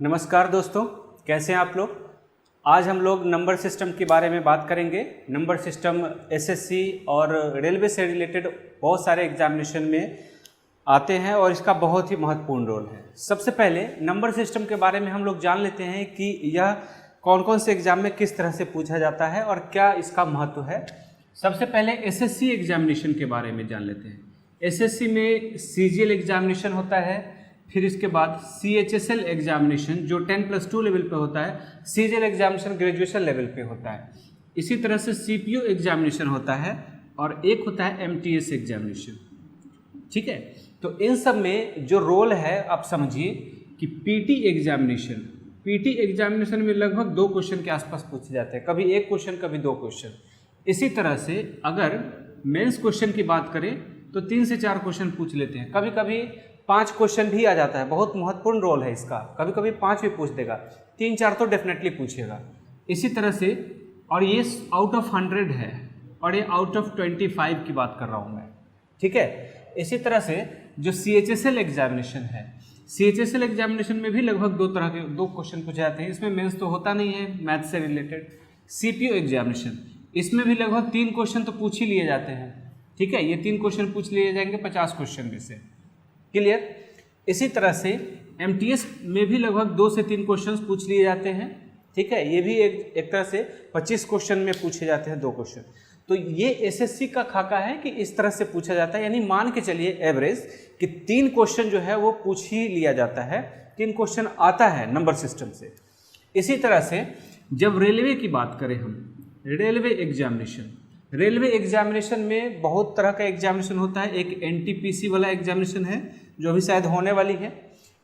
नमस्कार दोस्तों, कैसे हैं आप लोग। आज हम लोग नंबर सिस्टम के बारे में बात करेंगे। नंबर सिस्टम एसएससी और रेलवे से रिलेटेड बहुत सारे एग्जामिनेशन में आते हैं और इसका बहुत ही महत्वपूर्ण रोल है। सबसे पहले नंबर सिस्टम के बारे में हम लोग जान लेते हैं कि यह कौन कौन से एग्जाम में किस तरह से पूछा जाता है और क्या इसका महत्व है। सबसे पहले एसएससी एग्जामिनेशन के बारे में जान लेते हैं। एसएससी में सीजीएल एग्जामिनेशन होता है, फिर इसके बाद सीएचएसएल एग्जामिनेशन जो 10+2 लेवल पे होता है, सीजीएल एग्जामिनेशन ग्रेजुएशन लेवल पे होता है। इसी तरह से सीपीओ एग्जामिनेशन होता है और एक होता है एमटीएस एग्जामिनेशन। ठीक है, तो इन सब में जो रोल है आप समझिए कि पीटी एग्जामिनेशन में लगभग 2 क्वेश्चन के आसपास पूछे जाते हैं, कभी 1 क्वेश्चन कभी 2 क्वेश्चन। इसी तरह से अगर मेंस क्वेश्चन की बात करें तो 3 से 4 क्वेश्चन पूछ लेते हैं, कभी कभी 5 क्वेश्चन भी आ जाता है। बहुत महत्वपूर्ण रोल है इसका, कभी कभी 5 भी पूछ देगा, 3-4 तो डेफिनेटली पूछेगा। इसी तरह से, और ये आउट ऑफ 100 है और ये आउट ऑफ 25 की बात कर रहा हूँ मैं। ठीक है, इसी तरह से जो सीएचएसएल एग्जामिनेशन है, सीएचएसएल एग्जामिनेशन में भी लगभग 2 क्वेश्चन पूछे जाते हैं। इसमें मेंस तो होता नहीं है मैथ से रिलेटेड। सीपीओ एग्जामिनेशन, इसमें भी लगभग 3 क्वेश्चन तो पूछ ही लिए जाते हैं। ठीक है, ये 3 क्वेश्चन पूछ लिए जाएंगे 50 क्वेश्चन में से। क्लियर। इसी तरह से एमटीएस में भी लगभग 2 से 3 क्वेश्चंस पूछ लिए जाते हैं। ठीक है, ये भी एक तरह से 25 क्वेश्चन में पूछे जाते हैं 2 क्वेश्चन। तो ये एसएससी का खाका है कि इस तरह से पूछा जाता है, यानी मान के चलिए एवरेज कि 3 क्वेश्चन जो है वो पूछ ही लिया जाता है, 3 क्वेश्चन आता है नंबर सिस्टम से। इसी तरह से जब रेलवे की बात करें हम, रेलवे एग्जामिनेशन में बहुत तरह का एग्जामिनेशन होता है। एक एनटीपीसी वाला एग्जामिनेशन है जो अभी शायद होने वाली है।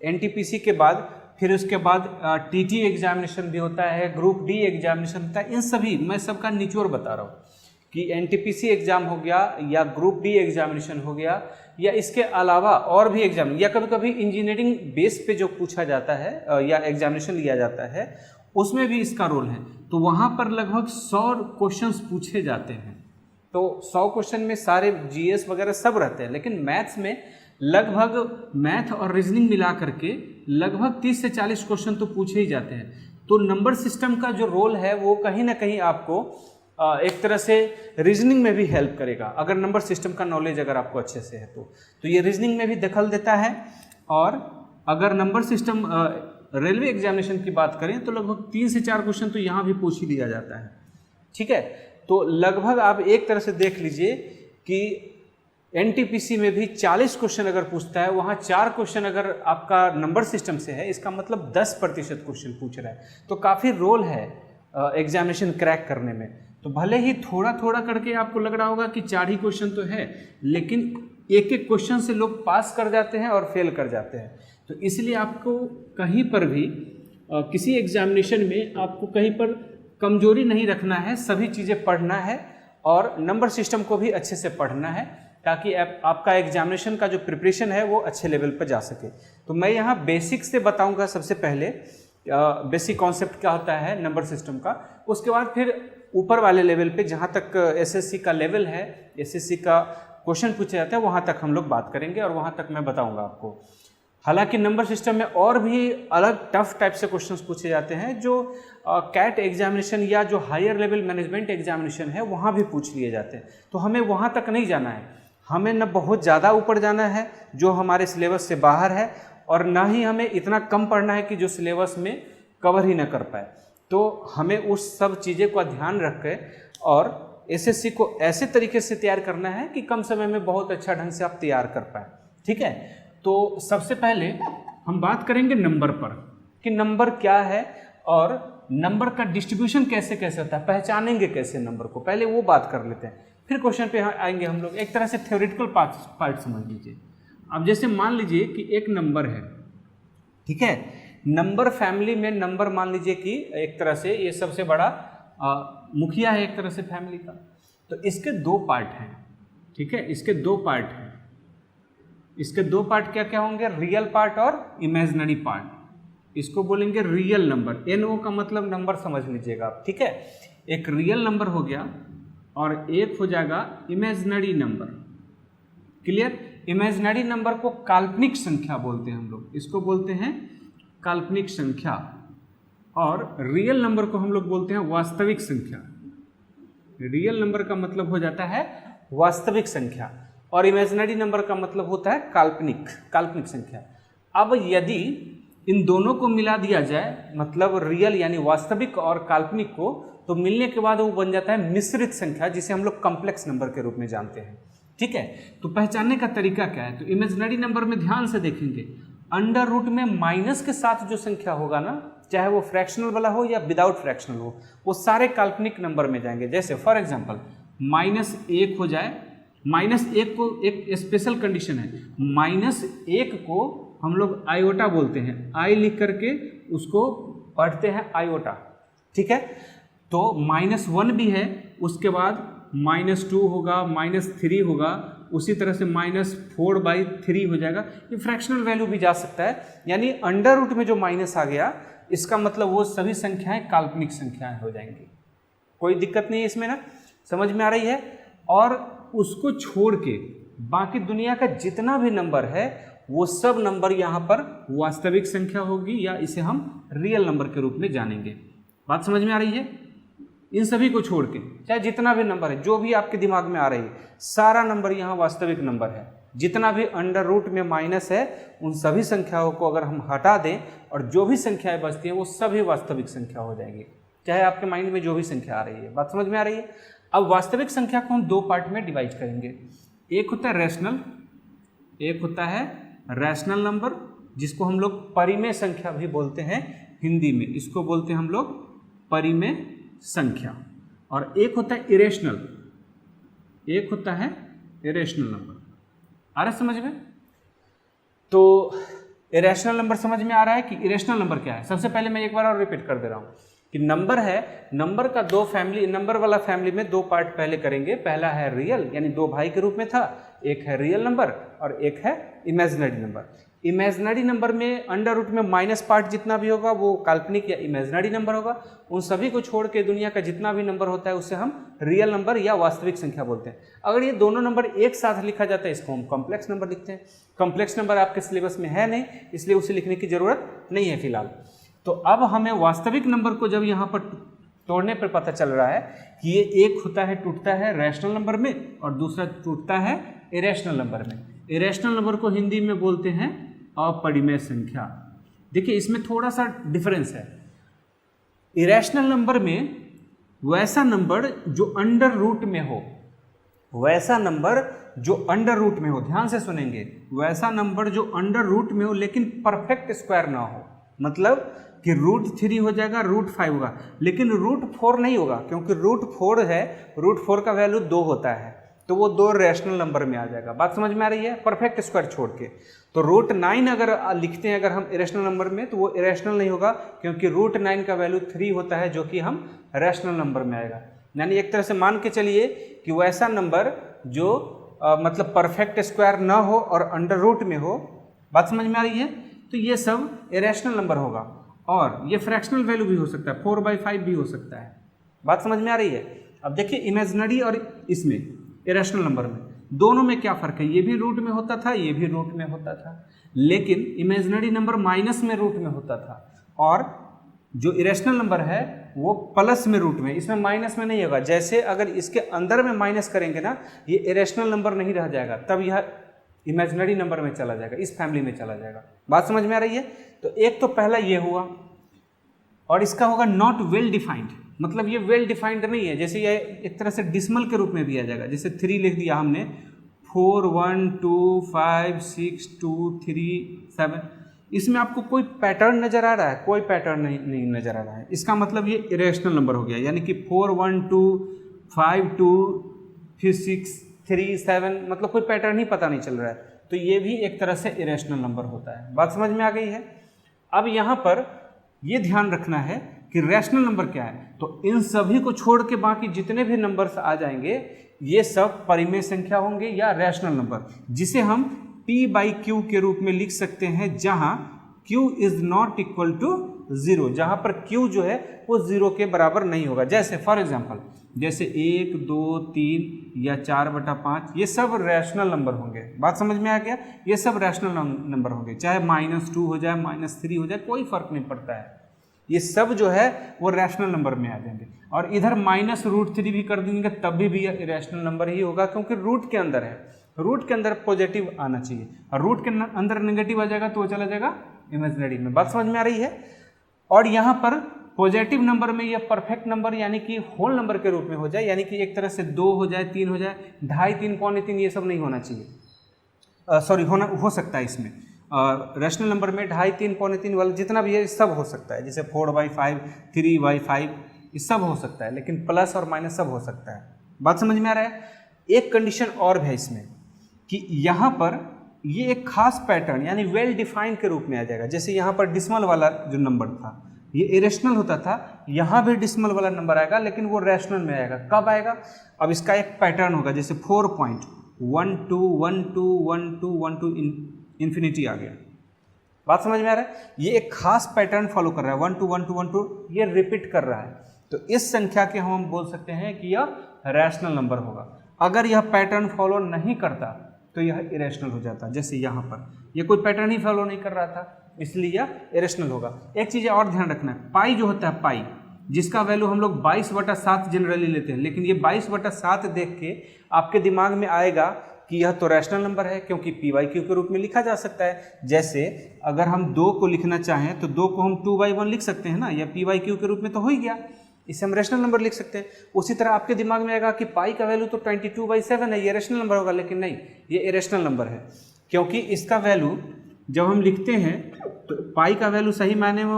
एनटीपीसी के बाद फिर उसके बाद टीटी एग्जामिनेशन भी होता है, ग्रुप डी एग्जामिनेशन होता है। इन सभी मैं सबका निचोड़ बता रहा हूँ कि एनटीपीसी एग्जाम हो गया या ग्रुप डी एग्जामिनेशन हो गया या इसके अलावा और भी एग्जाम, या कभी कभी इंजीनियरिंग बेस पे जो पूछा जाता है या एग्जामिनेशन लिया जाता है उसमें भी इसका रोल है। तो वहाँ पर लगभग 100 क्वेश्चंस पूछे जाते हैं। तो 100 क्वेश्चन में सारे जीएस वगैरह सब रहते हैं, लेकिन मैथ्स में लगभग मैथ और रीजनिंग मिला करके लगभग 30 से 40 क्वेश्चन तो पूछे ही जाते हैं। तो नंबर सिस्टम का जो रोल है वो कहीं ना कहीं आपको एक तरह से रीजनिंग में भी हेल्प करेगा, अगर नंबर सिस्टम का नॉलेज अगर आपको अच्छे से है तो ये रीजनिंग में भी दखल देता है। और अगर नंबर सिस्टम रेलवे एग्जामिनेशन की बात करें तो लगभग 3 से 4 क्वेश्चन तो यहाँ भी पूछ ही लिया जाता है। ठीक है, तो लगभग आप एक तरह से देख लीजिए कि एनटीपीसी में भी 40 क्वेश्चन अगर पूछता है, वहाँ 4 क्वेश्चन अगर आपका नंबर सिस्टम से है, इसका मतलब 10% क्वेश्चन पूछ रहा है। तो काफ़ी रोल है एग्जामिनेशन क्रैक करने में। तो भले ही थोड़ा थोड़ा करके आपको लग रहा होगा कि 4 ही क्वेश्चन तो है, लेकिन एक एक क्वेश्चन से लोग पास कर जाते हैं और फेल कर जाते हैं। तो इसलिए आपको कहीं पर भी किसी एग्जामिनेशन में आपको कहीं पर कमजोरी नहीं रखना है, सभी चीज़ें पढ़ना है और नंबर सिस्टम को भी अच्छे से पढ़ना है ताकि आपका एग्जामिनेशन का जो प्रिपरेशन है वो अच्छे लेवल पर जा सके। तो मैं यहाँ बेसिक से बताऊँगा। सबसे पहले बेसिक कॉन्सेप्ट क्या होता है नंबर सिस्टम का, उसके बाद फिर ऊपर वाले लेवल पे जहाँ तक एसएससी का लेवल है, एसएससी का क्वेश्चन पूछे जाते हैं, वहाँ तक हम लोग बात करेंगे और वहाँ तक मैं बताऊँगा आपको। हालांकि नंबर सिस्टम में और भी अलग टफ टाइप से क्वेश्चंस पूछे जाते हैं जो कैट एग्जामिनेशन या जो हायर लेवल मैनेजमेंट एग्जामिनेशन है वहाँ भी पूछ लिए जाते हैं। तो हमें वहाँ तक नहीं जाना है, हमें न बहुत ज़्यादा ऊपर जाना है जो हमारे सिलेबस से बाहर है, और ना ही हमें इतना कम पढ़ना है कि जो सिलेबस में कवर ही ना कर पाए। तो हमें उस सब चीज़ें का ध्यान रख के और एसएससी को ऐसे तरीके से तैयार करना है कि कम समय में बहुत अच्छा ढंग से आप तैयार कर पाए। ठीक है, तो सबसे पहले हम बात करेंगे नंबर पर कि नंबर क्या है और नंबर का डिस्ट्रीब्यूशन कैसे कैसे होता है, पहचानेंगे कैसे नंबर को, पहले वो बात कर लेते हैं, फिर क्वेश्चन पे आएंगे हम लोग। एक तरह से थ्योरेटिकल पार्ट समझ लीजिए। अब जैसे मान लीजिए कि एक नंबर है, ठीक है, नंबर फैमिली में नंबर मान लीजिए कि एक तरह से ये सबसे बड़ा मुखिया है एक तरह से फैमिली का। तो इसके 2 पार्ट हैं। ठीक है, इसके 2 पार्ट हैं। इसके 2 पार्ट क्या क्या होंगे, रियल पार्ट और इमेजिनरी पार्ट। इसको बोलेंगे रियल नंबर, एनओ का मतलब नंबर समझ लीजिएगा आप। ठीक है, एक रियल नंबर हो गया और एक हो जाएगा imaginary number. Clear. Imaginary number को काल्पनिक संख्या बोलते हैं हम लोग, इसको बोलते हैं काल्पनिक संख्या, और रियल नंबर को हम लोग बोलते हैं वास्तविक संख्या। रियल नंबर का मतलब हो जाता है वास्तविक संख्या, और इमेजिनरी नंबर का मतलब होता है काल्पनिक संख्या। अब यदि इन दोनों को मिला दिया जाए, मतलब रियल यानी वास्तविक और काल्पनिक को, तो मिलने के बाद वो बन जाता है मिश्रित संख्या, जिसे हम लोग कॉम्प्लेक्स नंबर के रूप में जानते हैं। ठीक है, तो पहचानने का तरीका क्या है? तो इमेजिनरी नंबर में ध्यान से देखेंगे, अंडर रूट में माइनस के साथ जो संख्या होगा ना, चाहे वो फ्रैक्शनल वाला हो या विदाउट फ्रैक्शनल हो, वो सारे काल्पनिक नंबर में जाएंगे। जैसे फॉर एग्जांपल -1 हो जाए, -1 को एक स्पेशल कंडीशन है, -1 को हम लोग आयोटा बोलते हैं, आई लिख करके उसको पढ़ते हैं आयोटा। ठीक है, तो -1 भी है, उसके बाद -2 होगा, -3 होगा, उसी तरह से -4/3 हो जाएगा। ये फ्रैक्शनल वैल्यू भी जा सकता है, यानी अंडर रूट में जो माइनस आ गया, इसका मतलब वो सभी संख्याएं काल्पनिक संख्याएं हो जाएंगी। कोई दिक्कत नहीं है इसमें ना, समझ में आ रही है? और उसको छोड़ के बाकी दुनिया का जितना भी नंबर है, वो सब नंबर यहाँ पर वास्तविक संख्या होगी, या इसे हम रियल नंबर के रूप में जानेंगे। बात समझ में आ रही है? इन सभी को छोड़ के चाहे जितना भी नंबर है, जो भी आपके दिमाग में आ रही है, सारा नंबर यहाँ वास्तविक नंबर है। जितना भी अंडर रूट में माइनस है, उन सभी संख्याओं को अगर हम हटा दें और जो भी संख्याएं बचती हैं वो सभी वास्तविक संख्या हो जाएंगी, चाहे आपके माइंड में जो भी संख्या आ रही है। बात समझ में आ रही है? अब वास्तविक संख्या को हम दो पार्ट में डिवाइड करेंगे। एक होता है रैशनल, एक होता है रैशनल नंबर, जिसको हम लोग परिमेय संख्या भी बोलते हैं हिंदी में, इसको बोलते हैं हम लोग परिमेय संख्या। और एक होता है इरेशनल, एक होता है इरेशनल नंबर। आ रहा है समझ में? तो इरेशनल नंबर समझ में आ रहा है कि इरेशनल नंबर क्या है? सबसे पहले मैं एक बार और रिपीट कर दे रहा हूँ कि नंबर है, नंबर का दो फैमिली, नंबर वाला फैमिली में दो पार्ट पहले करेंगे। पहला है रियल, यानी दो भाई के रूप में था, एक है रियल नंबर और एक है इमेजिनरी नंबर। इमेजिनरी नंबर में अंडर रूट में माइनस पार्ट जितना भी होगा वो काल्पनिक या इमेजिनरी नंबर होगा। उन सभी को छोड़ के दुनिया का जितना भी नंबर होता है उसे हम रियल नंबर या वास्तविक संख्या बोलते हैं। अगर ये दोनों नंबर एक साथ लिखा जाता है, इसको हम कॉम्प्लेक्स नंबर लिखते हैं। कॉम्प्लेक्स नंबर आपके सिलेबस में है नहीं, इसलिए उसे लिखने की जरूरत नहीं है फिलहाल। तो अब हमें वास्तविक नंबर को जब यहाँ पर तोड़ने पर पता चल रहा है कि ये एक होता है, टूटता है रैशनल नंबर में, और दूसरा टूटता है इरेशनल नंबर में। इरेशनल नंबर को हिंदी में बोलते हैं अपरिमेय संख्या। देखिए इसमें थोड़ा सा डिफरेंस है। इरेशनल नंबर में वैसा नंबर जो अंडर रूट में हो, वैसा नंबर जो अंडर रूट में हो, ध्यान से सुनेंगे, वैसा नंबर जो अंडर रूट में हो लेकिन परफेक्ट स्क्वायर ना हो। मतलब कि √3 हो जाएगा, √5 होगा, लेकिन √4 नहीं होगा, क्योंकि √4 है, √4 का वैल्यू 2 होता है, तो वो 2 रैशनल नंबर में आ जाएगा। बात समझ में आ रही है? परफेक्ट स्क्वायर छोड़ के। तो √9 अगर लिखते हैं अगर हम इरेशनल नंबर में, तो वो इरेशनल नहीं होगा, क्योंकि √9 का वैल्यू 3 होता है, जो कि हम रैशनल नंबर में आएगा। यानी एक तरह से मान के चलिए कि वैसा नंबर जो मतलब परफेक्ट स्क्वायर ना हो और अंडर रूट में हो। बात समझ में आ रही है? तो ये सब इरेशनल नंबर होगा, और ये फ्रैक्शनल वैल्यू भी हो सकता है, 4/5 भी हो सकता है। बात समझ में आ रही है? अब देखिए इमेजिनरी और इसमें इरेशनल नंबर में दोनों में क्या फ़र्क है? ये भी रूट में होता था, ये भी रूट में होता था, लेकिन इमेजिनरी नंबर माइनस में रूट में होता था, और जो इरेशनल नंबर है वो प्लस में रूट में, इसमें माइनस में नहीं होगा। जैसे अगर इसके अंदर में माइनस करेंगे ना, ये इरेशनल नंबर नहीं रह जाएगा, तब यह इमेजिनरी नंबर में चला जाएगा, इस फैमिली में चला जाएगा। बात समझ में आ रही है? तो एक तो पहला ये हुआ, और इसका होगा नॉट वेल डिफाइंड, मतलब ये वेल डिफाइंड नहीं है। जैसे ये एक तरह से डिसमल के रूप में भी आ जाएगा, जैसे 3 लिख दिया हमने, 4 1 2 5 6 2 3 7, इसमें आपको कोई पैटर्न नजर आ रहा है? कोई पैटर्न नहीं नजर आ रहा है। इसका मतलब ये इरेशनल नंबर हो गया, यानी कि 4 1 2 5 2 फिर 6 3 7, मतलब कोई पैटर्न ही पता नहीं चल रहा है, तो ये भी एक तरह से इरेशनल नंबर होता है। बात समझ में आ गई है? अब यहाँ पर ये ध्यान रखना है कि रैशनल नंबर क्या है। तो इन सभी को छोड़ के बाकी जितने भी नंबर्स आ जाएंगे, ये सब परिमेय संख्या होंगे या रैशनल नंबर, जिसे हम P/Q के रूप में लिख सकते हैं, जहां Q is not equal to 0, जहां पर Q जो है वो 0 के बराबर नहीं होगा। जैसे फॉर एग्जांपल जैसे 1, 2, 3 या 4/5, ये सब रैशनल नंबर होंगे। बात समझ में आ गया? ये सब रैशनल नंबर होंगे, चाहे -2 हो जाए, -3 हो जाए, कोई फर्क नहीं पड़ता है। ये सब जो है वो रैशनल नंबर में आ जाएंगे। और इधर -√3 भी कर देंगे तब भी रैशनल नंबर ही होगा, क्योंकि रूट के अंदर है। रूट के अंदर पॉजिटिव आना चाहिए, और रूट के अंदर नेगेटिव आ जाएगा तो वो चला जाएगा इमेजिनरी में। बात समझ में आ रही है? और यहाँ पर पॉजिटिव नंबर में यह परफेक्ट नंबर यानी कि होल नंबर के रूप में हो जाए, यानी कि एक तरह से 2 हो जाए, 3 हो जाए, 2.5, 3, 3.25 ये सब नहीं होना चाहिए। सॉरी, हो सकता है इसमें रैशनल नंबर में 2.5, 3, 3.25 वाला जितना भी है सब हो सकता है, जैसे 4/5, 3/5 ये सब हो सकता है, लेकिन प्लस और माइनस सब हो सकता है। बात समझ में आ रहा है? एक कंडीशन और है इसमें कि यहाँ पर ये एक खास पैटर्न यानी वेल डिफाइंड के रूप में आ जाएगा। जैसे यहाँ पर डिसमल वाला जो नंबर था ये इरेशनल होता था, यहाँ भी डिसमल वाला नंबर आएगा, लेकिन वो रैशनल में आएगा। कब आएगा? अब इसका एक पैटर्न होगा, जैसे 4.121212 इन्फिनिटी आ गया। बात समझ में आ रहा है? ये एक खास पैटर्न फॉलो कर रहा है, 121212 ये रिपीट कर रहा है। तो इस संख्या के हम बोल सकते हैं कि यह रैशनल नंबर होगा। अगर यह पैटर्न फॉलो नहीं करता तो यह इरेशनल हो जाता। जैसे यहाँ पर यह कोई पैटर्न ही फॉलो नहीं कर रहा था, इसलिए यह इरेशनल होगा। एक चीज़ और ध्यान रखना है, पाई जो होता है, पाई जिसका वैल्यू हम लोग 22/7 जनरली लेते हैं, लेकिन ये 22/7 देख के आपके दिमाग में आएगा कि यह तो रैशनल नंबर है, क्योंकि p/q के रूप में लिखा जा सकता है। जैसे अगर हम 2 को लिखना चाहें तो 2 को हम 2/1 लिख सकते हैं ना, यह p/q के रूप में तो हो ही गया, इसे हम रैशनल नंबर लिख सकते हैं। उसी तरह आपके दिमाग में आएगा कि पाई का वैल्यू तो 22/7 है, ये रैशनल नंबर होगा, लेकिन नहीं, ये इरेशनल नंबर है, क्योंकि इसका वैल्यू जब हम लिखते हैं तो पाई का वैल्यू सही मायने में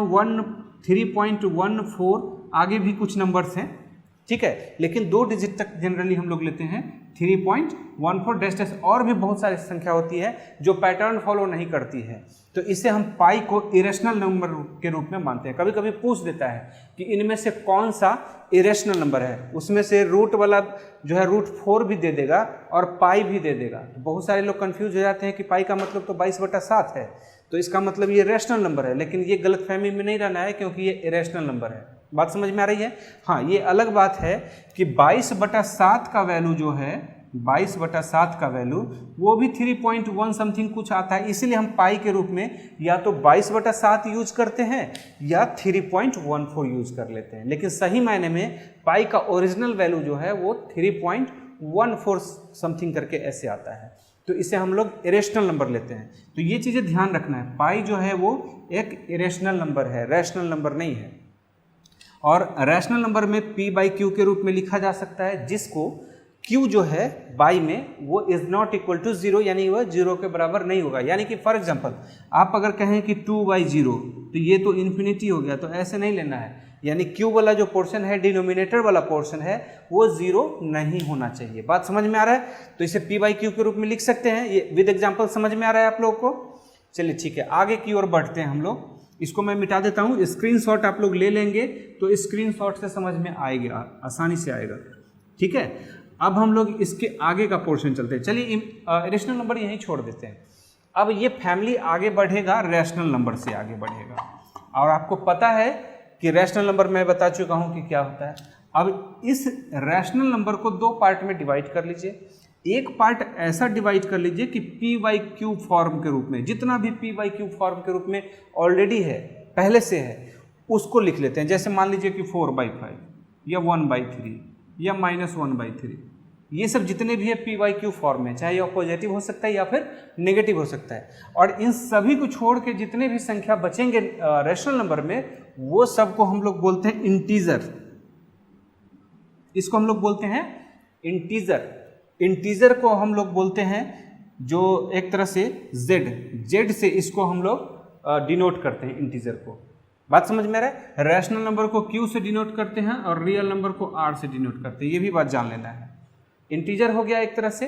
3.14, आगे भी कुछ नंबर्स हैं, ठीक है, लेकिन 2 डिजिट तक जनरली हम लोग लेते हैं, 3.14 और भी बहुत सारी संख्या होती है जो पैटर्न फॉलो नहीं करती है, तो इसे हम पाई को इरेशनल नंबर के रूप में मानते हैं। कभी कभी पूछ देता है कि इनमें से कौन सा इरेशनल नंबर है, उसमें से रूट वाला जो है √4 भी दे देगा और पाई भी दे देगा। तो बहुत सारे लोग कंफ्यूज हो जाते हैं कि पाई का मतलब तो 22/7 है, तो इसका मतलब ये रैशनल नंबर है, लेकिन ये गलतफहमी में नहीं रहना है, क्योंकि ये इरेशनल नंबर है। बात समझ में आ रही है? हाँ, ये अलग बात है कि 22/7 का वैल्यू जो है, 22/7 का वैल्यू वो भी 3.1 समथिंग कुछ आता है, इसीलिए हम पाई के रूप में या तो 22/7 यूज करते हैं या 3.14 यूज कर लेते हैं, लेकिन सही मायने में पाई का ओरिजिनल वैल्यू जो है वो 3.14 समथिंग करके ऐसे आता है, तो इसे हम लोग इरेशनल नंबर लेते हैं। तो ये चीज़ें ध्यान रखना है, पाई जो है वो एक इरेशनल नंबर है, रैशनल नंबर नहीं है। और रैशनल नंबर में p/q के रूप में लिखा जा सकता है, जिसको q जो है बाई में वो इज नॉट इक्वल टू 0, यानी वह 0 के बराबर नहीं होगा। यानी कि फॉर एग्जांपल आप अगर कहें कि 2/0 तो ये तो इन्फिनिटी हो गया, तो ऐसे नहीं लेना है, यानी q वाला जो पोर्शन है, डिनोमिनेटर वाला पोर्शन है, वो 0 नहीं होना चाहिए। बात समझ में आ रहा है? तो इसे p/q के रूप में लिख सकते हैं। ये विद एग्जाम्पल समझ में आ रहा है आप लोग को? चलिए ठीक है, आगे की ओर बढ़ते हैं हम लोग। इसको मैं मिटा देता हूँ, स्क्रीनशॉट आप लोग ले लेंगे तो स्क्रीनशॉट से समझ में आएगा, आसानी से आएगा, ठीक है। अब हम लोग इसके आगे का पोर्शन चलते हैं। चलिए इरेशनल नंबर यहीं छोड़ देते हैं। अब ये फैमिली आगे बढ़ेगा, रैशनल नंबर से आगे बढ़ेगा, और आपको पता है कि रैशनल नंबर मैं बता चुका हूँ कि क्या होता है। अब इस रैशनल नंबर को 2 पार्ट में डिवाइड कर लीजिए। एक पार्ट ऐसा डिवाइड कर लीजिए कि p/q फॉर्म के रूप में, जितना भी p/q फॉर्म के रूप में ऑलरेडी है, पहले से है, उसको लिख लेते हैं। जैसे मान लीजिए कि 4/5 या 1/3 या -1/3, ये सब जितने भी है p/q फॉर्म में, चाहे यह पॉजिटिव हो सकता है या फिर नेगेटिव हो सकता है। और इन सभी को छोड़ के जितने भी संख्या बचेंगे रैशनल नंबर में, वो सब को हम लोग बोलते हैं इंटीजर। इसको हम लोग बोलते हैं इंटीजर। इंटीजर को हम लोग बोलते हैं जो एक तरह से जेड से इसको हम लोग डिनोट करते हैं इंटीजर को। बात समझ में आ रहा है? रैशनल नंबर को q से डिनोट करते हैं और रियल नंबर को r से डिनोट करते हैं, ये भी बात जान लेना है। इंटीजर हो गया एक तरह से।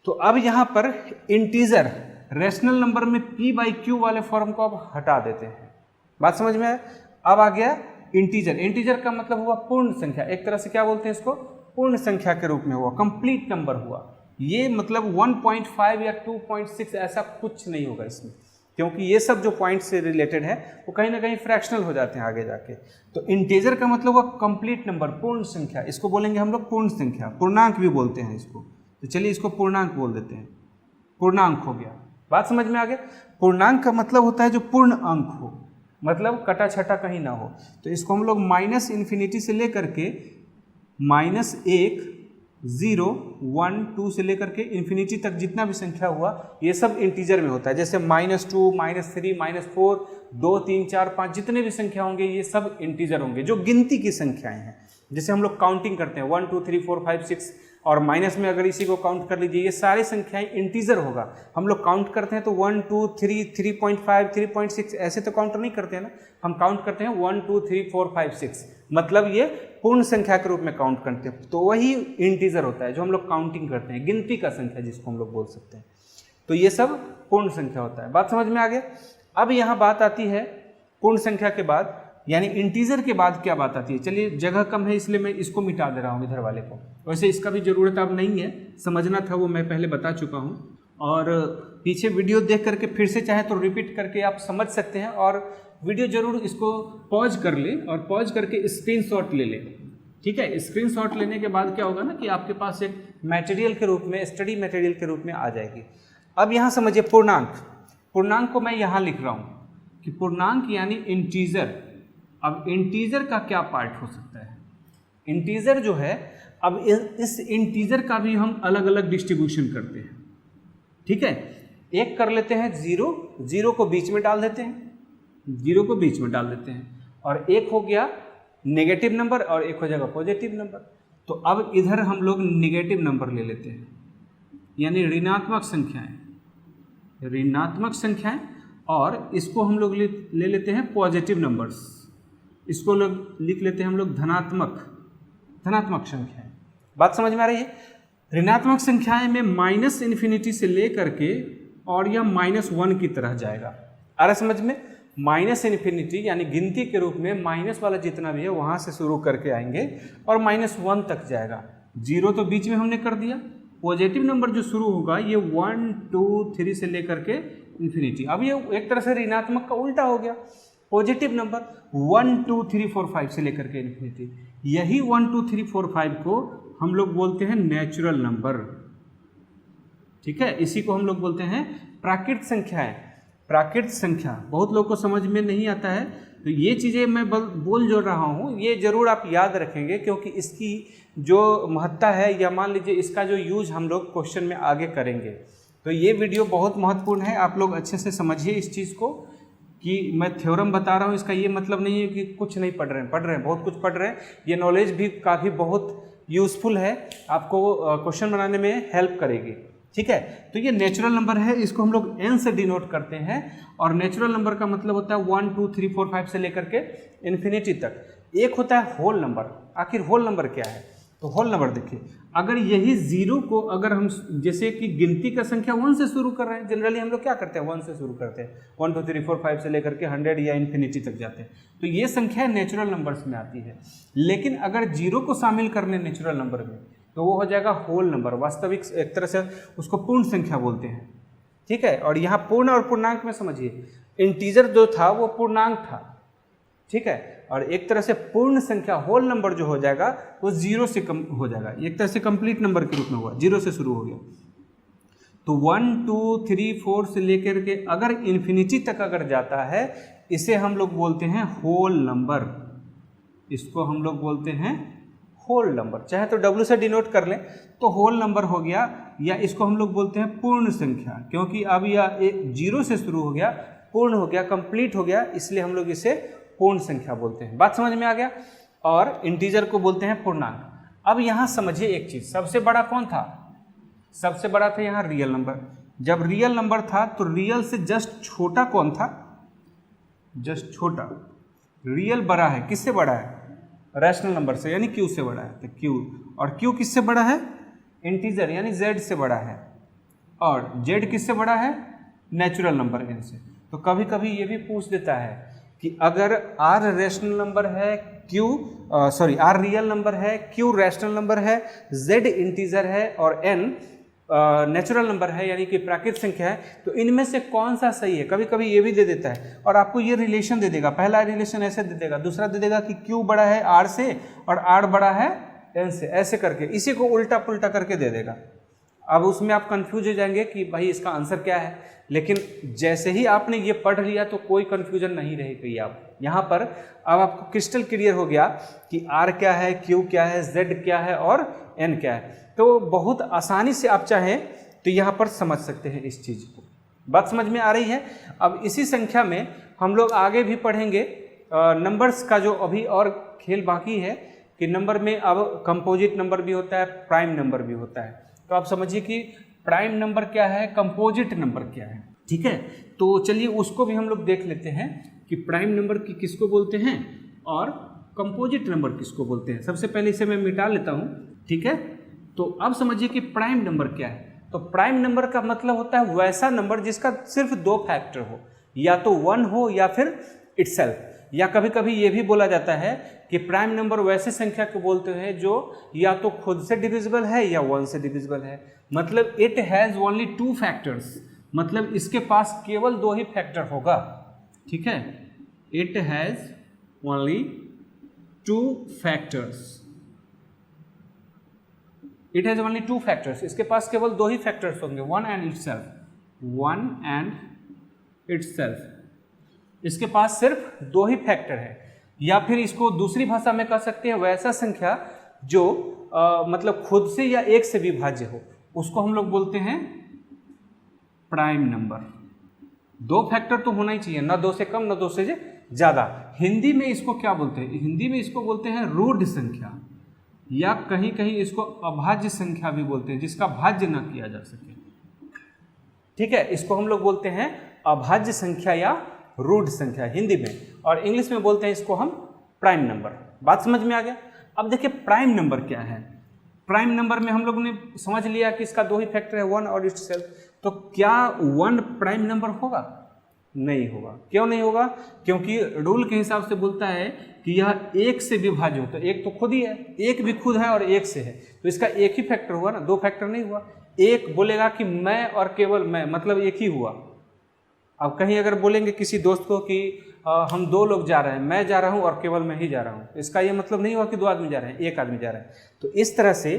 तो अब यहाँ पर इंटीजर रैशनल नंबर में p/q वाले फॉर्म को अब हटा देते हैं। बात समझ में आया? अब आ गया इंटीजर। इंटीजर का मतलब हुआ पूर्ण संख्या, एक तरह से क्या बोलते हैं इसको, पूर्ण संख्या के रूप में हुआ, कंप्लीट नंबर हुआ। ये मतलब 1.5 या 2.6 ऐसा कुछ नहीं होगा इसमें, क्योंकि ये सब जो पॉइंट से रिलेटेड है वो कहीं ना कहीं फ्रैक्शनल हो जाते हैं आगे जाके। तो इंटीजर का मतलब हुआ कंप्लीट नंबर, पूर्ण संख्या, इसको बोलेंगे हम लोग पूर्ण संख्या, पूर्णांक भी बोलते हैं इसको। तो चलिए इसको पूर्णांक बोल देते हैं, पूर्णांक हो गया। बात समझ में आ गया? पूर्णांक का मतलब होता है जो पूर्ण अंक हो, मतलब कटा छटा कहीं ना हो। तो इसको हम लोग माइनस इन्फिनिटी से लेकर के -1, 0, 1, 2 से लेकर के इन्फिनिटी तक जितना भी संख्या हुआ ये सब इंटीजर में होता है। जैसे -2, -3, -4, 2, 3, 4, 5 जितने भी संख्या होंगे ये सब इंटीजर होंगे, जो गिनती की संख्याएं हैं। जैसे हम लोग काउंटिंग करते हैं 1, 2, 3, 4, 5, 6 और माइनस में अगर इसी को काउंट कर लीजिए, ये सारी संख्याएं इंटीजर होगा। हम लोग काउंट करते हैं तो 1, 2, 3, 3.5, 3.6 ऐसे तो काउंट नहीं करते हैं ना, हम काउंट करते हैं 1, 2, 3, 4, 5, 6, मतलब ये पूर्ण संख्या के रूप में काउंट करते हैं। तो वही इंटीजर होता है जो हम लोग काउंटिंग करते हैं, गिनती का संख्या जिसको हम लोग बोल सकते हैं। तो ये सब पूर्ण संख्या होता है। बात समझ में आ गया? अब यहाँ बात आती है पूर्ण संख्या के बाद, यानी इंटीजर के बाद क्या बात आती है। चलिए जगह कम है इसलिए मैं इसको मिटा दे रहा हूँ इधर वाले को, वैसे इसका भी ज़रूरत अब नहीं है, समझना था वो मैं पहले बता चुका हूँ। और पीछे वीडियो देख करके फिर से चाहे तो रिपीट करके आप समझ सकते हैं, और वीडियो जरूर इसको पॉज कर ले और पॉज करके स्क्रीनशॉट ले ले, ठीक है। स्क्रीनशॉट लेने के बाद क्या होगा ना कि आपके पास एक मटेरियल के रूप में, स्टडी मटेरियल के रूप में आ जाएगी। अब यहाँ समझिए पूर्णांक, पूर्णांक को मैं यहाँ लिख रहा हूँ कि पूर्णांक यानी इंटीजर। अब इंटीजर का क्या पार्ट हो सकता है? इंटीजर जो है, अब इस इंटीजर का भी हम अलग अलग डिस्ट्रीब्यूशन करते हैं, ठीक है। एक कर लेते हैं 0, 0 को बीच में डाल देते हैं, 0 को बीच में डाल देते हैं, और एक हो गया नेगेटिव नंबर और एक हो जाएगा पॉजिटिव नंबर। तो अब इधर हम लोग नेगेटिव नंबर ले लेते हैं, यानी ऋणात्मक संख्याएं, ऋणात्मक संख्याएं, और इसको हम लोग ले लेते हैं पॉजिटिव नंबर्स, इसको लोग लिख लेते हैं हम लोग धनात्मक संख्याएं। बात समझ में आ रही है? ऋणात्मक संख्याएं में माइनस इन्फिनिटी से लेकर के और यह -1 की तरह जाएगा। आ रहा समझ में? माइनस इन्फिनिटी यानी गिनती के रूप में माइनस वाला जितना भी है वहां से शुरू करके आएंगे और -1 तक जाएगा। 0 तो बीच में हमने कर दिया, पॉजिटिव नंबर जो शुरू होगा ये 1, 2, 3 से लेकर के इन्फिनिटी। अब ये एक तरह से ऋणात्मक का उल्टा हो गया, पॉजिटिव नंबर 1, 2, 3, 4, 5 से लेकर के इन्फिनिटी। यही 1, 2, 3, 4, 5 को हम लोग बोलते हैं नेचुरल नंबर, ठीक है। इसी को हम लोग बोलते हैं प्राकृत संख्याएं। प्राकृत संख्या बहुत लोगों को समझ में नहीं आता है, तो ये चीज़ें मैं बोल जो रहा हूँ ये जरूर आप याद रखेंगे, क्योंकि इसकी जो महत्ता है या मान लीजिए इसका जो यूज हम लोग क्वेश्चन में आगे करेंगे। तो ये वीडियो बहुत महत्वपूर्ण है, आप लोग अच्छे से समझिए इस चीज़ को कि मैं थ्योरम बता रहा हूँ, इसका ये मतलब नहीं है कि कुछ नहीं पढ़ रहे हैं, बहुत कुछ पढ़ रहे हैं। ये नॉलेज भी काफ़ी बहुत यूज़फुल है, आपको क्वेश्चन बनाने में हेल्प करेगी, ठीक है। तो ये नेचुरल नंबर है, इसको हम लोग n से डिनोट करते हैं, और नेचुरल नंबर का मतलब होता है 1, 2, 3, 4, 5 से लेकर के इन्फिनिटी तक। एक होता है होल नंबर। आखिर होल नंबर क्या है? तो होल नंबर देखिए, अगर यही 0 को अगर हम जैसे कि गिनती का संख्या 1 से शुरू कर रहे हैं, जनरली हम लोग क्या करते हैं 1 से शुरू करते हैं, 1, 2, 3, 4, 5 से लेकर के 100 या इन्फिनिटी तक जाते हैं, तो ये संख्या नेचुरल नंबर्स में आती है। लेकिन अगर 0 को शामिल करने नेचुरल नंबर में तो वो हो जाएगा होल नंबर, वास्तविक, एक तरह से उसको पूर्ण संख्या बोलते हैं, ठीक है। और यहाँ पूर्ण और पूर्णांक में समझिए, इंटीजर जो था वो पूर्णांक था, ठीक है, और एक तरह से पूर्ण संख्या होल नंबर जो हो जाएगा वो 0 से कम हो जाएगा, एक तरह से कंप्लीट नंबर के रूप में हुआ, 0 से शुरू हो गया। तो 1, 2, 3, 4 से लेकर के अगर इन्फिनिटी तक अगर जाता है, इसे हम लोग बोलते हैं होल नंबर, इसको हम लोग बोलते हैं होल नंबर। चाहे तो W से डिनोट कर लें तो होल नंबर हो गया, या इसको हम लोग बोलते हैं पूर्ण संख्या, क्योंकि अब यह 0 से शुरू हो गया, पूर्ण हो गया, कंप्लीट हो गया, इसलिए हम लोग इसे पूर्ण संख्या बोलते हैं। बात समझ में आ गया? और इंटीजर को बोलते हैं पूर्णांक। अब यहाँ समझिए एक चीज, सबसे बड़ा कौन था? सबसे बड़ा था यहाँ रियल नंबर। जब रियल नंबर था तो रियल से जस्ट छोटा कौन था? जस्ट छोटा। रियल बड़ा है, किससे बड़ा है? रैशनल नंबर से, यानी क्यू से बड़ा है। तो क्यू, और क्यू किससे बड़ा है? इंटीजर यानी जेड से बड़ा है। और जेड किससे बड़ा है? नेचुरल नंबर एन से। तो कभी कभी ये भी पूछ देता है कि अगर आर रैशनल नंबर है, आर रियल नंबर है, क्यू रैशनल नंबर है, जेड इंटीजर है और एन नेचुरल नंबर है यानी कि प्राकृतिक संख्या है, तो इनमें से कौन सा सही है। कभी कभी ये भी दे देता है और आपको ये रिलेशन दे देगा, पहला रिलेशन ऐसे दे देगा, दूसरा दे देगा कि Q बड़ा है R से और R बड़ा है N से, ऐसे करके इसी को उल्टा पुल्टा करके दे देगा। अब उसमें आप कंफ्यूज हो जाएंगे कि भाई इसका आंसर क्या है, लेकिन जैसे ही आपने ये पढ़ लिया तो कोई कंफ्यूजन नहीं रहेगी। आप यहाँ पर अब आपको क्रिस्टल क्लियर हो गया कि R क्या है, Q क्या है, Z क्या है और N क्या है। तो बहुत आसानी से आप चाहें तो यहाँ पर समझ सकते हैं इस चीज़ को। बात समझ में आ रही है। अब इसी संख्या में हम लोग आगे भी पढ़ेंगे नंबर्स का, जो अभी और खेल बाकी है कि नंबर में अब कंपोजिट नंबर भी होता है, प्राइम नंबर भी होता है। तो आप समझिए कि प्राइम नंबर क्या है, कंपोजिट नंबर क्या है, ठीक है। तो चलिए उसको भी हम लोग देख लेते हैं कि प्राइम नंबर की किसको बोलते हैं और कंपोजिट नंबर किसको बोलते हैं। सबसे पहले इसे मैं मिटा लेता हूँ, ठीक है। तो अब समझिए कि प्राइम नंबर क्या है। तो प्राइम नंबर का मतलब होता है वैसा नंबर जिसका सिर्फ 2 फैक्टर हो, या तो 1 हो या फिर इटसेल्फ, या कभी कभी ये भी बोला जाता है कि प्राइम नंबर वैसे संख्या को बोलते हैं जो या तो खुद से डिविजिबल है या 1 से डिविजिबल है। मतलब इट हैज़ ओनली 2 फैक्टर्स, मतलब इसके पास केवल 2 ही फैक्टर होगा, ठीक है। It has only 2 factors, it has only 2 factors, इसके पास केवल 2 ही फैक्टर्स होंगे, 1 एंड इटसेल्फ, 1 एंड इटसेल्फ। इसके पास सिर्फ 2 ही फैक्टर है। या फिर इसको दूसरी भाषा में कह सकते हैं वैसा संख्या जो मतलब खुद से या 1 से विभाज्य हो, उसको हम लोग बोलते हैं प्राइम नंबर। 2 फैक्टर तो होना ही चाहिए, ना 2 से कम ना 2 से ज़्यादा। हिंदी में इसको क्या बोलते हैं, हिंदी में इसको बोलते हैं रूढ़ संख्या, या कहीं कहीं इसको अभाज्य संख्या भी बोलते हैं, जिसका भाज्य ना किया जा सके, ठीक है। इसको हम लोग बोलते हैं अभाज्य संख्या या रूढ़ संख्या हिंदी में, और इंग्लिश में बोलते हैं इसको हम प्राइम नंबर। बात समझ में आ गया। अब देखिए प्राइम नंबर क्या है। प्राइम नंबर में हम लोग ने समझ लिया कि इसका 2 ही फैक्टर है, 1 और इटसेल्फ। तो क्या 1 प्राइम नंबर होगा? नहीं होगा। क्यों नहीं होगा? क्योंकि रूल के हिसाब से बोलता है कि यह 1 से विभाज्य होता है। 1 तो खुद ही है, 1 भी खुद है और 1 से है, तो इसका 1 ही फैक्टर हुआ ना, 2 फैक्टर नहीं हुआ। 1 बोलेगा कि मैं और केवल मैं, मतलब 1 ही हुआ। अब कहीं अगर बोलेंगे किसी दोस्त को कि हम 2 लोग जा रहे हैं, मैं जा रहा हूं और केवल मैं ही जा रहा हूं, इसका ये मतलब नहीं हुआ कि 2 आदमी जा रहे हैं, 1 आदमी जा रहा है। तो इस तरह से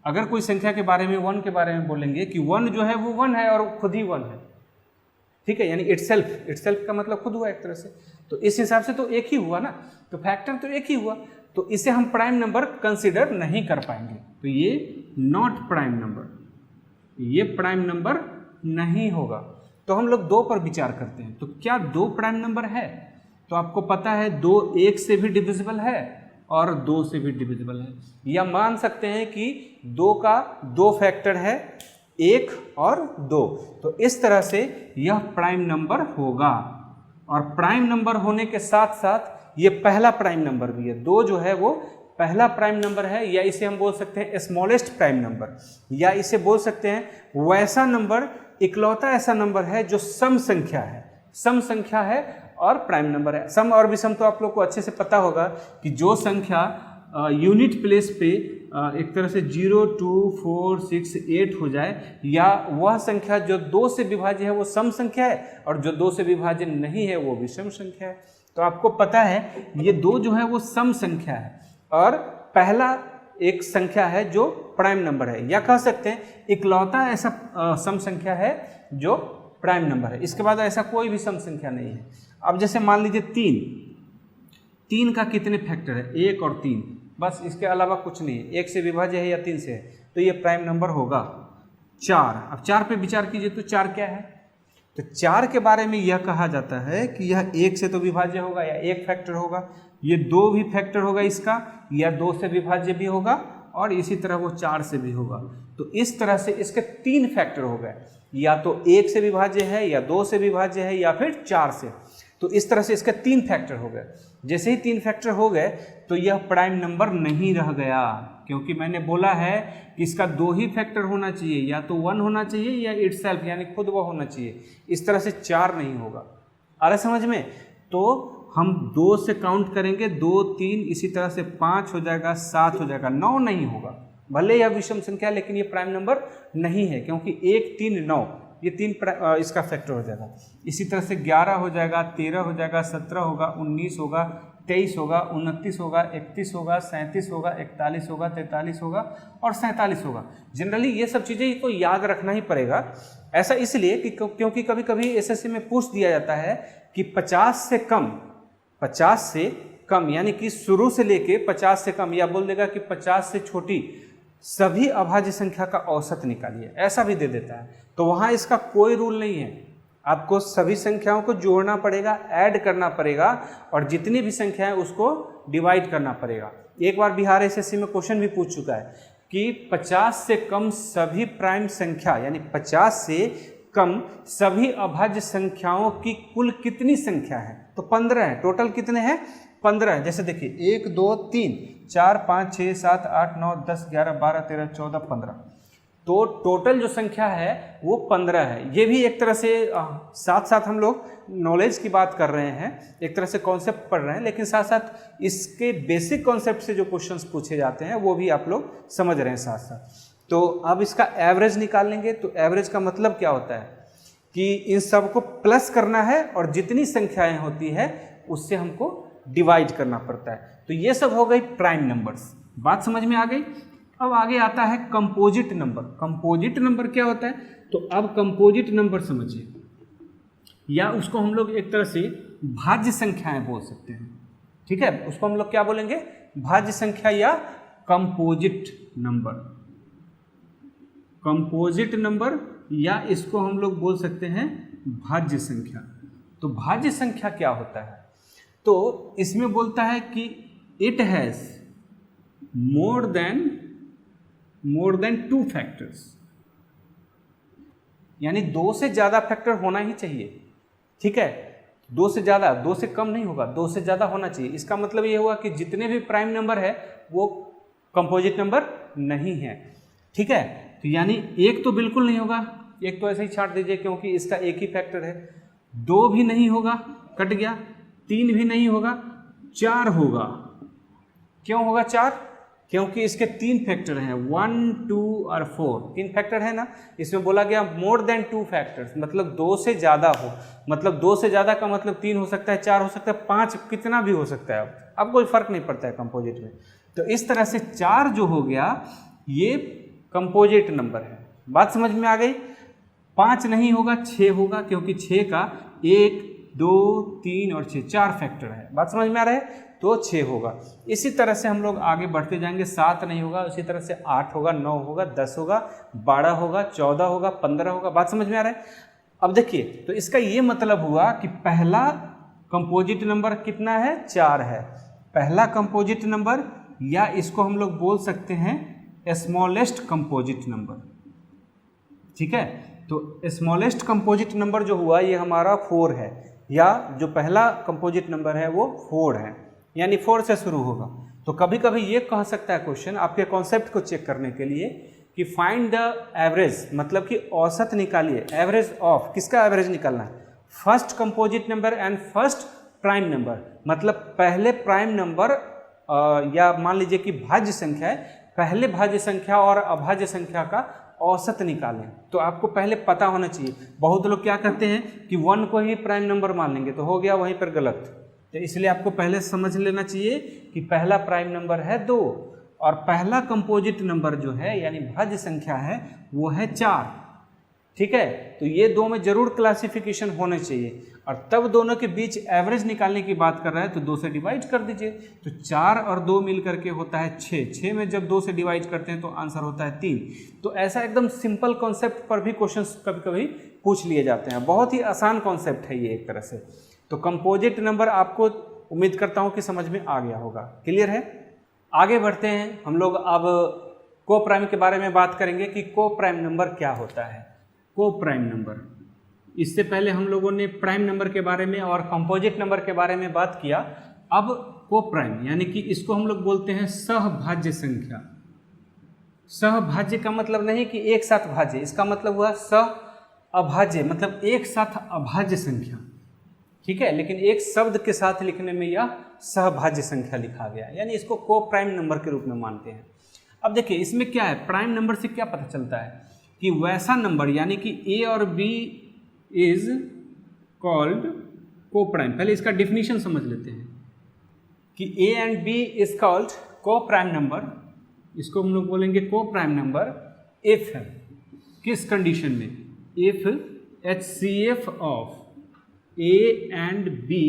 अगर कोई संख्या के बारे में 1 के बारे में बोलेंगे कि 1 जो है वो 1 है और खुद ही 1 है, ठीक है, यानी इटसेल्फ, इटसेल्फ का मतलब खुद हुआ एक तरह से। तो इस हिसाब से तो 1 ही हुआ ना, तो फैक्टर तो 1 ही हुआ, तो इसे हम प्राइम नंबर कंसिडर नहीं कर पाएंगे। तो ये नॉट प्राइम नंबर, ये प्राइम नंबर नहीं होगा। तो हम लोग 2 पर विचार करते हैं। तो क्या 2 प्राइम नंबर है? तो आपको पता है 2 1 से भी डिविजिबल है और 2 से भी डिविजिबल है, या मान सकते हैं कि 2 का 2 फैक्टर है, 1 और 2। तो इस तरह से यह प्राइम नंबर होगा। और प्राइम नंबर होने के साथ साथ ये पहला प्राइम नंबर भी है। 2 जो है वो पहला प्राइम नंबर है, या इसे हम बोल सकते हैं स्मॉलेस्ट प्राइम नंबर, या इसे बोल सकते हैं वैसा नंबर, इकलौता ऐसा नंबर है जो सम संख्या है, सम संख्या है और प्राइम नंबर है। सम और विषम तो आप लोग को अच्छे से पता होगा कि जो संख्या यूनिट प्लेस पे एक तरह से 0, 2, 4, 6, 8 हो जाए, या वह संख्या जो 2 से विभाज्य है वो सम संख्या है, और जो 2 से विभाज्य नहीं है वो विषम संख्या है। तो आपको पता है ये 2 जो है वो सम संख्या है, और पहला एक संख्या है जो प्राइम नंबर है, या कह सकते हैं इकलौता ऐसा सम संख्या है जो प्राइम नंबर है। इसके बाद ऐसा कोई भी सम संख्या नहीं है। अब जैसे मान लीजिए 3 का कितने फैक्टर है? 1 और 3, बस, इसके अलावा कुछ नहीं है। 1 से विभाज्य है या 3 से है, तो ये प्राइम नंबर होगा। 4, अब 4 पे विचार कीजिए तो 4 क्या है? तो 4 के बारे में यह कहा जाता है कि यह 1 से तो विभाज्य होगा या 1 फैक्टर होगा, ये 2 भी फैक्टर होगा इसका, या 2 से विभाज्य भी होगा, और इसी तरह वो 4 से भी होगा। तो इस तरह से इसके 3 फैक्टर हो गए, या तो 1 से विभाज्य है, या 2 से विभाज्य है, या फिर 4 से। तो इस तरह से इसके 3 फैक्टर हो गए। जैसे ही 3 फैक्टर हो गए तो यह प्राइम नंबर नहीं रह गया, क्योंकि मैंने बोला है कि इसका 2 ही फैक्टर होना चाहिए, या तो 1 होना चाहिए या इटसेल्फ यानी खुद वह होना चाहिए। इस तरह से 4 नहीं होगा। आ रहा समझ में? तो हम 2 से काउंट करेंगे, 2, 3, इसी तरह से 5 हो जाएगा, 7 हो जाएगा, 9 नहीं होगा। भले यह विषम संख्या है लेकिन ये प्राइम नंबर नहीं है, क्योंकि 1, 3, 9 ये 3 इसका फैक्टर हो जाएगा। इसी तरह से 11 हो जाएगा, 13 हो जाएगा, 17 होगा, 19 होगा, 23 होगा, 29 होगा, 31 होगा, 37 होगा, 41 होगा, 43 होगा और 47 होगा। जनरली ये सब चीज़ें को याद रखना ही पड़ेगा। ऐसा इसलिए कि क्योंकि कभी कभी एसएससी में पूछ दिया जाता है कि 50 से कम यानी कि शुरू से लेके 50 से कम, या बोल देगा कि 50 से छोटी सभी अभाज्य संख्या का औसत निकालिए, ऐसा भी दे देता है। तो वहाँ इसका कोई रूल नहीं है, आपको सभी संख्याओं को जोड़ना पड़ेगा, ऐड करना पड़ेगा और जितनी भी संख्या है उसको डिवाइड करना पड़ेगा। एक बार बिहार एसएससी में क्वेश्चन भी पूछ चुका है कि 50 से कम सभी प्राइम संख्या यानी 50 से कम सभी अभाज्य संख्याओं की कुल कितनी संख्या है, तो 15 है। टोटल कितने हैं? 15 है। जैसे देखिए 1, 2, 3, 4, 5, 6, 7, 8, 9, 10, 11, 12, 13, 14, 15, तो टोटल जो संख्या है वो 15 है। ये भी एक तरह से साथ साथ हम लोग नॉलेज की बात कर रहे हैं, एक तरह से कॉन्सेप्ट पढ़ रहे हैं, लेकिन साथ साथ इसके बेसिक कॉन्सेप्ट से जो क्वेश्चंस पूछे जाते हैं वो भी आप लोग समझ रहे हैं साथ साथ। तो अब इसका एवरेज निकाल लेंगे। तो एवरेज का मतलब क्या होता है कि इन सब को प्लस करना है और जितनी संख्याएं होती है उससे हमको डिवाइड करना पड़ता है। तो ये सब हो गई प्राइम नंबर्स, बात समझ में आ गई। अब आगे आता है कंपोजिट नंबर। कंपोजिट नंबर क्या होता है? तो अब कंपोजिट नंबर समझिए, या उसको हम लोग एक तरह से भाज्य संख्याएं बोल सकते हैं, ठीक है। उसको हम लोग क्या बोलेंगे? भाज्य संख्या या कंपोजिट नंबर। कंपोजिट नंबर या इसको हम लोग बोल सकते हैं भाज्य संख्या। तो भाज्य संख्या क्या होता है? तो इसमें बोलता है कि it has more than 2 factors, यानी 2 से ज़्यादा फैक्टर होना ही चाहिए, ठीक है। 2 से ज़्यादा, 2 से कम नहीं होगा, 2 से ज़्यादा होना चाहिए। इसका मतलब ये हुआ कि जितने भी प्राइम नंबर है वो कंपोजिट नंबर नहीं है, ठीक है। तो यानी 1 तो बिल्कुल नहीं होगा, 1 तो ऐसे ही छाट दीजिए क्योंकि इसका एक ही फैक्टर है। 2 भी नहीं होगा, कट गया। 3 भी नहीं होगा, 4 होगा। क्यों होगा 4? क्योंकि इसके 3 फैक्टर हैं, 1, 2 और 4, 3 फैक्टर है ना। इसमें बोला गया मोर देन 2 फैक्टर्स, मतलब 2 से ज़्यादा हो, मतलब 2 से ज़्यादा का मतलब 3 हो सकता है, 4 हो सकता है, 5, कितना भी हो सकता है। अब कोई फर्क नहीं पड़ता है कंपोजिट में। तो इस तरह से 4 जो हो गया ये कंपोजिट नंबर है, बात समझ में आ गई। 5 नहीं होगा, 6 होगा, क्योंकि 6 का 1, 2, 3 और 6 4 फैक्टर है, बात समझ में आ रहा है। तो 6 होगा। इसी तरह से हम लोग आगे बढ़ते जाएंगे। 7 नहीं होगा, उसी तरह से 8 होगा, 9 होगा, 10 होगा, 12 होगा, 14 होगा, 15 होगा, बात समझ में आ रहा है। अब देखिए, तो इसका ये मतलब हुआ कि पहला कंपोजिट नंबर कितना है? 4 है, पहला कंपोजिट नंबर, या इसको हम लोग बोल सकते हैं स्मॉलेस्ट कंपोजिट नंबर, ठीक है। तो स्मॉलेस्ट कंपोजिट नंबर जो हुआ ये हमारा 4 है, या जो पहला कंपोजिट नंबर है वो 4 है, यानी 4 से शुरू होगा। तो कभी कभी ये कह सकता है क्वेश्चन आपके कॉन्सेप्ट को चेक करने के लिए कि फाइंड द एवरेज, मतलब कि औसत निकालिए। एवरेज ऑफ, किसका एवरेज निकालना है? First composite number and first prime number, मतलब पहले प्राइम नंबर या मान लीजिए कि भाज्य संख्या है, पहले भाज्य संख्या और अभाज्य संख्या का औसत निकालें। तो आपको पहले पता होना चाहिए। बहुत लोग क्या करते हैं कि 1 को ही प्राइम नंबर मान लेंगे, तो हो गया वहीं पर गलत। तो इसलिए आपको पहले समझ लेना चाहिए कि पहला प्राइम नंबर है 2 और पहला कंपोजिट नंबर जो है यानी भाज्य संख्या है वो है 4, ठीक है। तो ये 2 में जरूर क्लासिफिकेशन होने चाहिए, और तब दोनों के बीच एवरेज निकालने की बात कर रहा है तो 2 से डिवाइड कर दीजिए। तो 4 और 2 मिल करके होता है 6, 6 में जब 2 से डिवाइड करते हैं तो आंसर होता है 3। तो ऐसा एकदम सिंपल कॉन्सेप्ट पर भी क्वेश्चंस कभी कभी पूछ लिए जाते हैं, बहुत ही आसान कॉन्सेप्ट है ये एक तरह से। तो कंपोजिट नंबर आपको उम्मीद करता हूँ कि समझ में आ गया होगा, क्लियर है। आगे बढ़ते हैं हम लोग, अब को प्राइम के बारे में बात करेंगे कि को प्राइम नंबर क्या होता है। को प्राइम नंबर, इससे पहले हम लोगों ने प्राइम नंबर के बारे में और कंपोजिट नंबर के बारे में बात किया। अब को प्राइम यानी कि इसको हम लोग बोलते हैं सहभाज्य संख्या। सहभाज्य का मतलब नहीं कि एक साथ भाज्य, इसका मतलब हुआ सह अभाज्य, मतलब एक साथ अभाज्य संख्या, ठीक है। लेकिन एक शब्द के साथ लिखने में यह सहभाज्य संख्या लिखा गया, यानी इसको को प्राइम नंबर के रूप में मानते हैं। अब देखिए इसमें क्या है, प्राइम नंबर से क्या पता चलता है कि वैसा नंबर यानी कि ए और B is called co prime. पहले इसका डिफिनीशन समझ लेते हैं कि A and B is called co prime number, इसको हम लोग बोलेंगे को प्राइम नंबर इफ है, किस कंडीशन में, if HCF of A and B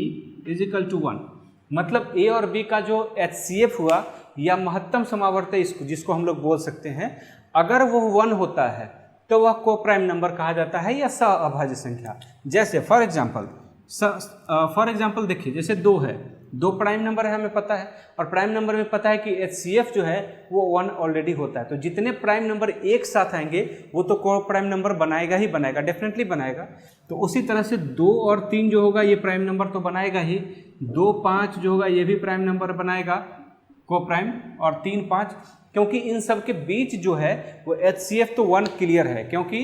is equal to 1। मतलब ए और बी का जो HCF हुआ या महत्तम समावर्त इसको जिसको हम लोग बोल सकते हैं, अगर वो 1 होता है तो वह को प्राइम नंबर कहा जाता है या सअभाज्य संख्या। जैसे फॉर एग्जाम्पल देखिए, जैसे 2 है, 2 प्राइम नंबर है हमें पता है, और प्राइम नंबर में पता है कि HCF जो है वो 1 ऑलरेडी होता है। तो जितने प्राइम नंबर एक साथ आएंगे वो तो को प्राइम नंबर बनाएगा ही बनाएगा, डेफिनेटली बनाएगा। तो उसी तरह से 2 और 3 जो होगा ये प्राइम नंबर तो बनाएगा ही, 2 5 जो होगा ये भी प्राइम नंबर बनाएगा को प्राइम, और 3 5, क्योंकि इन सब के बीच जो है वो HCF तो 1 क्लियर है, क्योंकि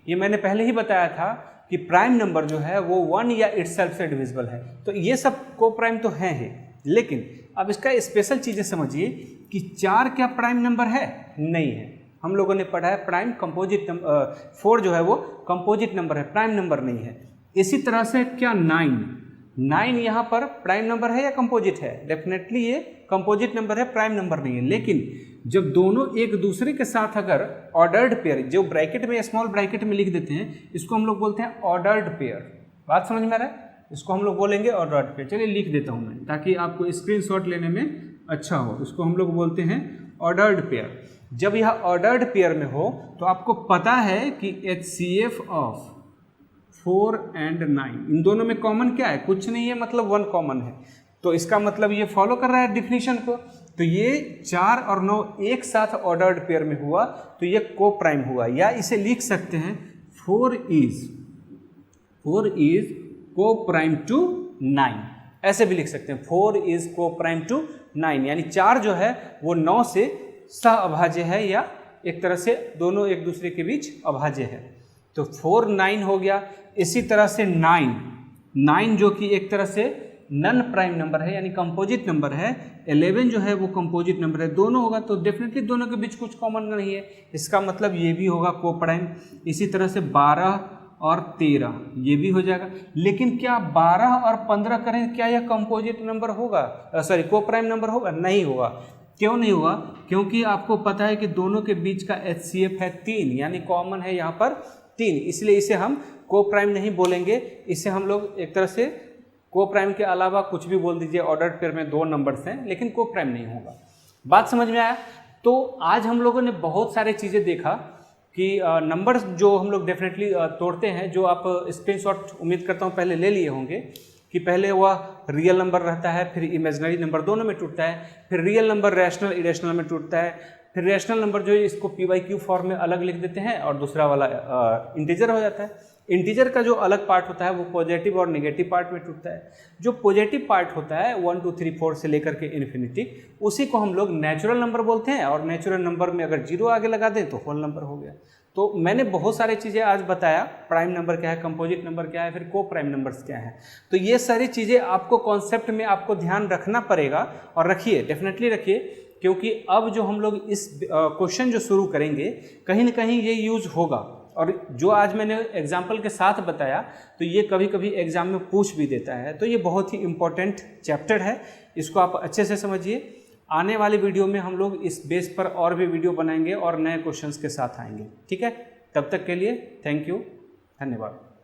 ये मैंने पहले ही बताया था कि प्राइम नंबर जो है वो 1 या इटसेल्फ से डिविजिबल है। तो ये सब को प्राइम तो हैं ही, लेकिन अब इसका स्पेशल चीज़ें समझिए कि 4 क्या प्राइम नंबर है? नहीं है। हम लोगों ने पढ़ा है प्राइम कंपोजिट नंबर, 4 जो है वो कंपोजिट नंबर है, प्राइम नंबर नहीं है। इसी तरह से क्या 9 यहाँ पर प्राइम नंबर है या कंपोजिट है? डेफिनेटली ये कंपोजिट नंबर है, प्राइम नंबर नहीं है। लेकिन जब दोनों एक दूसरे के साथ अगर ऑर्डर्ड पेयर, जो ब्रैकेट में स्मॉल ब्रैकेट में लिख देते हैं, इसको हम लोग बोलते हैं ऑर्डर्ड पेयर। बात समझ में आ रहा है? इसको हम लोग बोलेंगे ऑर्डर्ड पेयर। चलिए लिख देता हूँ मैं ताकि आपको स्क्रीनशॉट लेने में अच्छा हो। इसको हम लोग बोलते हैं ऑर्डर्ड पेयर। जब यह ऑर्डर्ड पेयर में हो तो आपको पता है कि HCF ऑफ 4 and 9 इन दोनों में कॉमन क्या है? कुछ नहीं है, मतलब 1 कॉमन है। तो इसका मतलब ये फॉलो कर रहा है डिफिनीशन को। तो ये 4 और 9 एक साथ ऑर्डर्ड पेयर में हुआ तो ये को प्राइम हुआ, या इसे लिख सकते हैं 4 इज को प्राइम टू 9, ऐसे भी लिख सकते हैं। 4 इज को प्राइम टू 9, यानी 4 जो है वो 9 से सअभाज्य है, या एक तरह से दोनों एक दूसरे के बीच अभाज्य है। तो 4 9 हो गया। इसी तरह से 9 जो कि एक तरह से नन प्राइम नंबर है, यानी कंपोजिट नंबर है। 11 जो है वो कंपोजिट नंबर है, दोनों होगा तो डेफिनेटली दोनों के बीच कुछ कॉमन नहीं है, इसका मतलब ये भी होगा को प्राइम। इसी तरह से 12 और 13 ये भी हो जाएगा। लेकिन क्या 12 और 15 करें, क्या यह कंपोजिट नंबर होगा, सॉरी को प्राइम नंबर होगा? नहीं होगा। क्यों नहीं हुआ? क्योंकि आपको पता है कि दोनों के बीच का HCF है 3, यानी कॉमन है यहाँ पर 3, इसलिए इसे हम को प्राइम नहीं बोलेंगे। इसे हम लोग एक तरह से को प्राइम के अलावा कुछ भी बोल दीजिए, ऑर्डर्ड पेयर में 2 नंबर्स हैं, लेकिन को प्राइम नहीं होगा। बात समझ में आया? तो आज हम लोगों ने बहुत सारी चीज़ें देखा कि नंबर्स जो हम लोग डेफिनेटली तोड़ते हैं, जो आप स्क्रीनशॉट उम्मीद करता हूँ पहले ले लिए होंगे, कि पहले वह रियल नंबर रहता है, फिर इमेजिनरी नंबर, दोनों में टूटता है, फिर रियल नंबर रैशनल इरेशनल में टूटता है, फिर रैशनल नंबर जो है इसको PQ फॉर्म में अलग लिख देते हैं, और दूसरा वाला इंटीजर हो जाता है। इंटीजर का जो अलग पार्ट होता है वो पॉजिटिव और नेगेटिव पार्ट में टूटता है। जो पॉजिटिव पार्ट होता है 1 2 3 4 से लेकर के इन्फिनिटी, उसी को हम लोग नेचुरल नंबर बोलते हैं, और नेचुरल नंबर में अगर 0 आगे लगा दें तो होल नंबर हो गया। तो मैंने बहुत सारी चीज़ें आज बताया, प्राइम नंबर क्या है, कंपोजिट नंबर क्या है, फिर को प्राइम नंबर्स क्या है। तो ये सारी चीज़ें आपको कॉन्सेप्ट में आपको ध्यान रखना पड़ेगा, और रखिए, डेफिनेटली रखिए, क्योंकि अब जो हम लोग इस क्वेश्चन जो शुरू करेंगे कहीं ना कहीं ये यूज होगा। और जो आज मैंने एग्जाम्पल के साथ बताया तो ये कभी कभी एग्जाम में पूछ भी देता है। तो ये बहुत ही इम्पोर्टेंट चैप्टर है, इसको आप अच्छे से समझिए। आने वाली वीडियो में हम लोग इस बेस पर और भी वीडियो बनाएंगे और नए क्वेश्चंस के साथ आएंगे। ठीक है, तब तक के लिए थैंक यू, धन्यवाद।